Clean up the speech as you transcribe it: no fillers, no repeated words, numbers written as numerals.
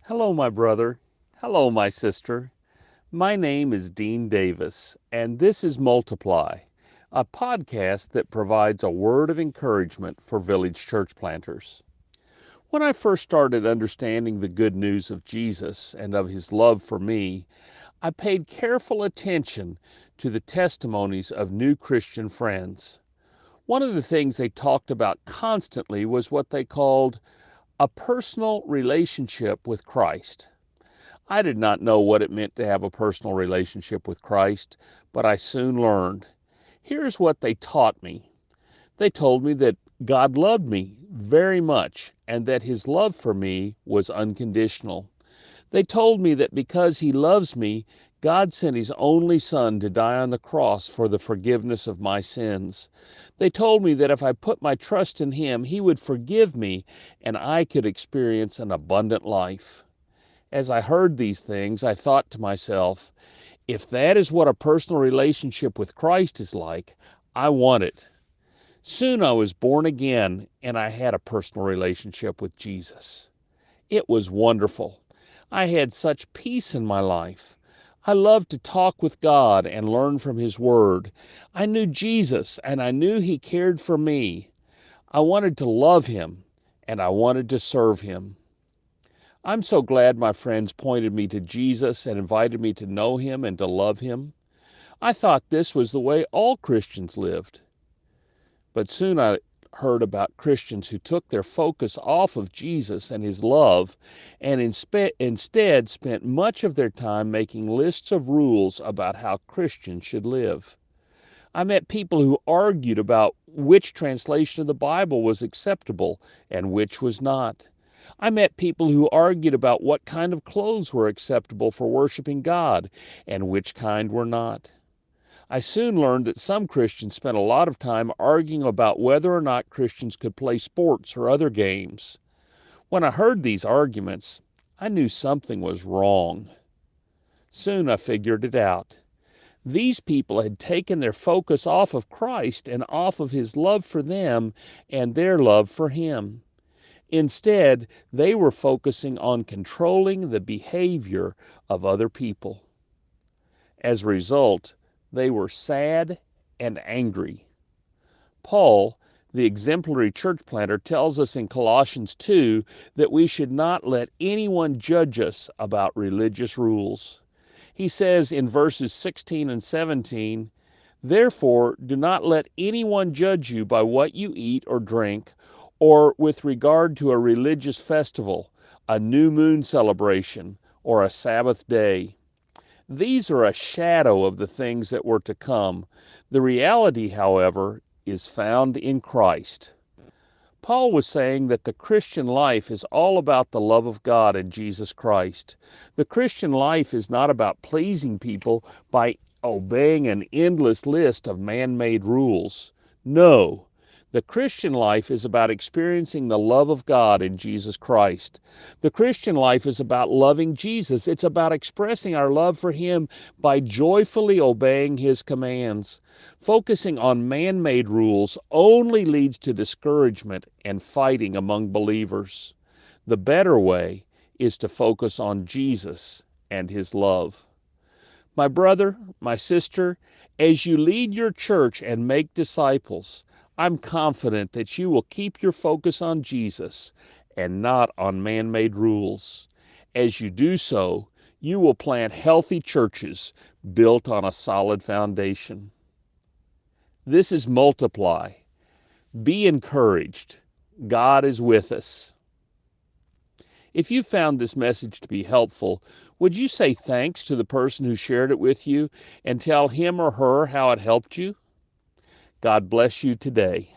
Hello, my brother. Hello, my sister. My name is Dean Davis, and this is Multiply, a podcast that provides a word of encouragement for village church planters. When I first started understanding the good news of Jesus and of his love for me, I paid careful attention to the testimonies of new Christian friends. One of the things they talked about constantly was what they called a personal relationship with Christ. I did not know what it meant to have a personal relationship with Christ, but I soon learned. Here's what they taught me. They told me that God loved me very much and that his love for me was unconditional. They told me that because he loves me, God sent his only Son to die on the cross for the forgiveness of my sins. They told me that if I put my trust in him, he would forgive me and I could experience an abundant life. As I heard these things, I thought to myself, if that is what a personal relationship with Christ is like, I want it. Soon I was born again and I had a personal relationship with Jesus. It was wonderful. I had such peace in my life. I loved to talk with God and learn from his word. I knew Jesus and I knew he cared for me. I wanted to love him and I wanted to serve him. I'm so glad my friends pointed me to Jesus and invited me to know him and to love him. I thought this was the way all Christians lived. But soon I heard about Christians who took their focus off of Jesus and his love and instead spent much of their time making lists of rules about how Christians should live. I met people who argued about which translation of the Bible was acceptable and which was not. I met people who argued about what kind of clothes were acceptable for worshiping God and which kind were not. I soon learned that some Christians spent a lot of time arguing about whether or not Christians could play sports or other games. When I heard these arguments, I knew something was wrong. Soon I figured it out. These people had taken their focus off of Christ and off of his love for them and their love for him. Instead, they were focusing on controlling the behavior of other people. As a result, they were sad and angry. Paul, the exemplary church planter, tells us in Colossians 2 that we should not let anyone judge us about religious rules. He says in verses 16 and 17, "Therefore, do not let anyone judge you by what you eat or drink, or with regard to a religious festival, a new moon celebration, or a Sabbath day. These are a shadow of the things that were to come. The reality, however, is found in Christ." Paul was saying that the Christian life is all about the love of God in Jesus Christ. The Christian life is not about pleasing people by obeying an endless list of man-made rules. No, the Christian life is about experiencing the love of God in Jesus Christ. The Christian life is about loving Jesus. It's about expressing our love for him by joyfully obeying his commands. Focusing on man-made rules only leads to discouragement and fighting among believers. The better way is to focus on Jesus and his love. My brother, my sister, as you lead your church and make disciples, I'm confident that you will keep your focus on Jesus and not on man-made rules. As you do so, you will plant healthy churches built on a solid foundation. This is Multiply. Be encouraged. God is with us. If you found this message to be helpful, would you say thanks to the person who shared it with you and tell him or her how it helped you? God bless you today.